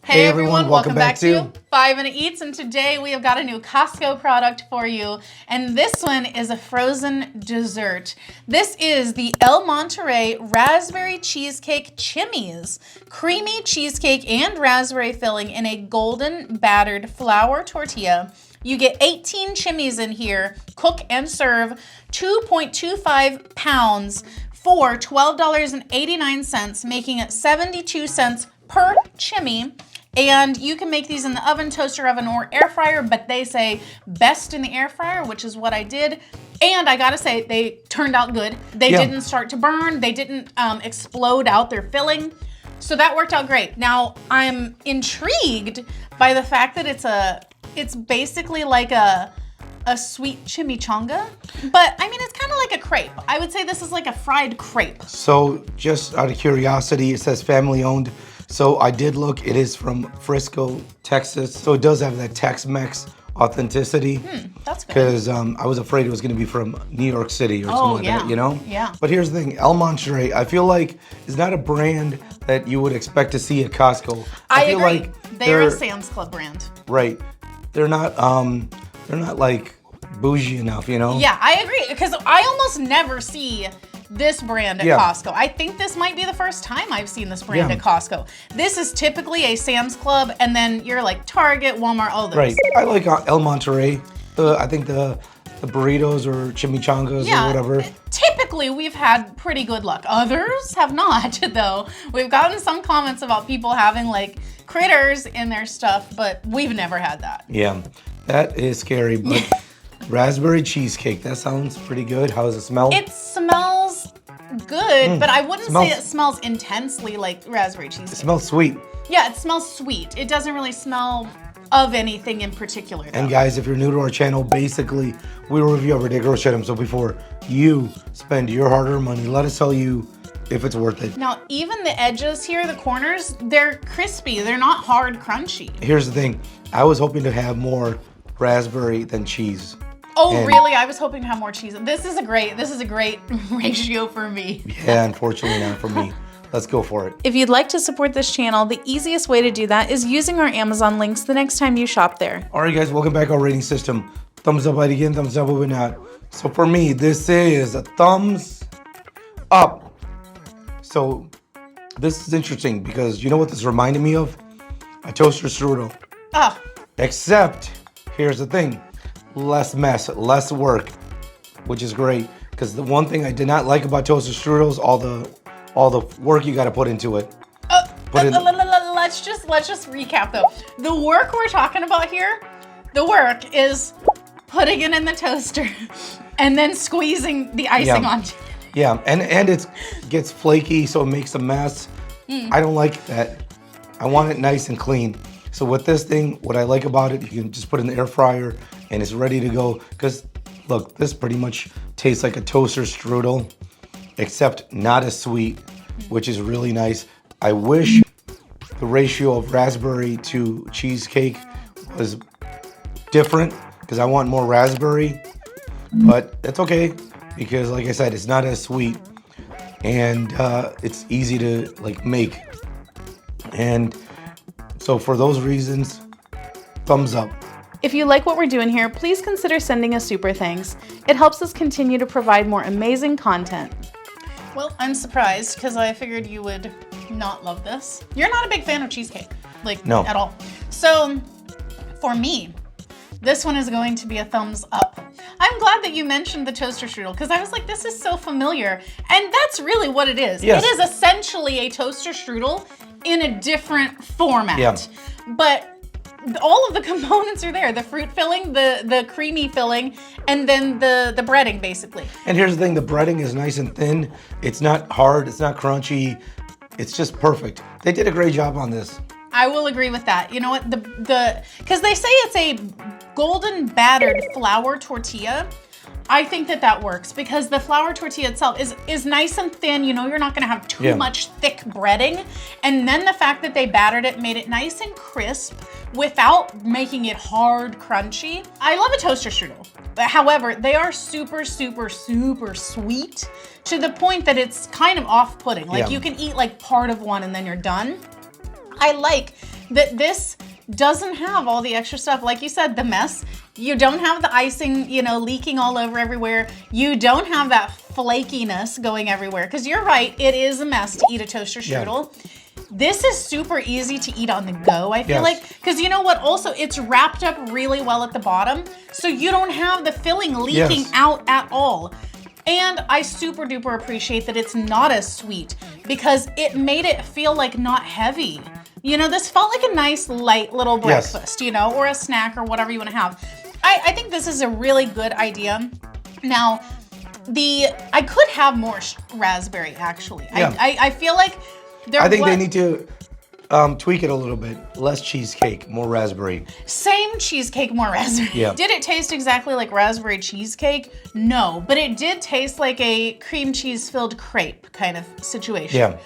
Hey everyone, welcome back to 5 Minute Eats, and today we have got a new Costco product for you, and this one is a frozen dessert. This is the El Monterey Raspberry Cheesecake Chimis. Creamy cheesecake and raspberry filling in a golden battered flour tortilla. You get 18 chimis in here, cook and serve 2.25 pounds for $12.89, making it 72 cents per chimi. And you can make these in the oven, toaster oven, or air fryer, but they say best in the air fryer, which is what I did. And I gotta say, they turned out good. They didn't start to burn. They didn't explode out their filling. So that worked out great. Now, I'm intrigued by the fact that it's basically like a sweet chimichanga, but I mean, it's kind of like a crepe. I would say this is like a fried crepe. So just out of curiosity, it says family owned. So I did look, it is from Frisco, Texas. So it does have that Tex-Mex authenticity. That's good. Because I was afraid it was gonna be from New York City or something like that, you know? Yeah. But here's the thing, El Monterey, I feel like is not a brand that you would expect to see at Costco. I feel agree. like They're a Sam's Club brand. Right. They're not like bougie enough, you know? Yeah, I agree, because I almost never see this brand at Costco. I think this might be the first time I've seen this brand at Costco. This is typically a Sam's Club, and then you're like Target, Walmart, all those. Right. I like El Monterey. I think the burritos or chimichangas or whatever. Typically, we've had pretty good luck. Others have not, though. We've gotten some comments about people having like critters in their stuff, but we've never had that. Yeah, that is scary, but raspberry cheesecake, that sounds pretty good. How does it smell? It smells good, but I wouldn't say it smells intensely like raspberry cheesecake. It smells sweet. Yeah, it smells sweet. It doesn't really smell of anything in particular, though. And guys, if you're new to our channel, basically, we review everyday grocery items. So before you spend your hard-earned money, let us tell you if it's worth it. Now, even the edges here, the corners, they're crispy. They're not hard, crunchy. Here's the thing. I was hoping to have more raspberry than cheese. Oh, really? I was hoping to have more cheese. This is a great ratio for me. Yeah, unfortunately not for me. Let's go for it. If you'd like to support this channel, the easiest way to do that is using our Amazon links the next time you shop there. All right, guys, welcome back to our rating system. Thumbs up, right again, thumbs up, or not. So for me, this is a thumbs up. So this is interesting because you know what this reminded me of? A toaster strudel. Ah. Except, here's the thing. Less mess, less work, which is great. Because the one thing I did not like about toaster strudels, all the work you got to put into it. Let's just recap though. The work we're talking about here, the work is putting it in the toaster and then squeezing the icing onto it. Yeah, and it gets flaky, so it makes a mess. I don't like that. I want it nice and clean. So with this thing, what I like about it, you can just put it in the air fryer and it's ready to go. Because look, this pretty much tastes like a toaster strudel, except not as sweet, which is really nice. I wish the ratio of raspberry to cheesecake was different because I want more raspberry, but it's okay because like I said, it's not as sweet and it's easy to like make. And so for those reasons, thumbs up. If you like what we're doing here, please consider sending us super thanks. It helps us continue to provide more amazing content. Well, I'm surprised because I figured you would not love this. You're not a big fan of cheesecake, like no, at all. So for me, this one is going to be a thumbs up. I'm glad that you mentioned the toaster strudel because I was like, this is so familiar. And that's really what it is. Yes. It is essentially a toaster strudel in a different format. Yeah. But all of the components are there. The fruit filling, the creamy filling, and then the breading basically. And here's the thing, the breading is nice and thin. It's not hard, it's not crunchy. It's just perfect. They did a great job on this. I will agree with that. You know what, because they say it's a golden battered flour tortilla. I think that works because the flour tortilla itself is nice and thin. You know, you're not gonna have too much thick breading. And then the fact that they battered it made it nice and crisp without making it hard, crunchy. I love a toaster strudel. However, they are super, super, super sweet to the point that it's kind of off-putting. Like you can eat like part of one and then you're done. I like that this doesn't have all the extra stuff. Like you said, the mess. You don't have the icing, you know, leaking all over everywhere. You don't have that flakiness going everywhere. Because you're right, it is a mess to eat a toaster strudel. Yeah. This is super easy to eat on the go, I feel like. Because you know what? Also, it's wrapped up really well at the bottom. So you don't have the filling leaking out at all. And I super duper appreciate that it's not as sweet because it made it feel like not heavy. You know, this felt like a nice light little breakfast, you know, or a snack or whatever you want to have. I think this is a really good idea. Now, I could have more raspberry actually. Yeah. I feel like I think they need to tweak it a little bit. Less cheesecake, more raspberry. Same cheesecake, more raspberry. Yeah. Did it taste exactly like raspberry cheesecake? No, but it did taste like a cream cheese filled crepe kind of situation. Yeah.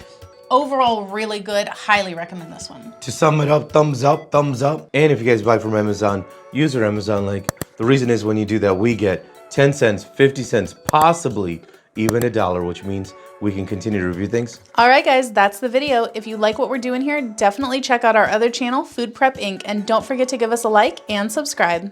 Overall, really good. Highly recommend this one. To sum it up, thumbs up, thumbs up. And if you guys buy from Amazon, use our Amazon link. The reason is when you do that, we get 10 cents, 50 cents, possibly even $1, which means we can continue to review things. All right, guys, that's the video. If you like what we're doing here, definitely check out our other channel, Food Prep Inc. And don't forget to give us a like and subscribe.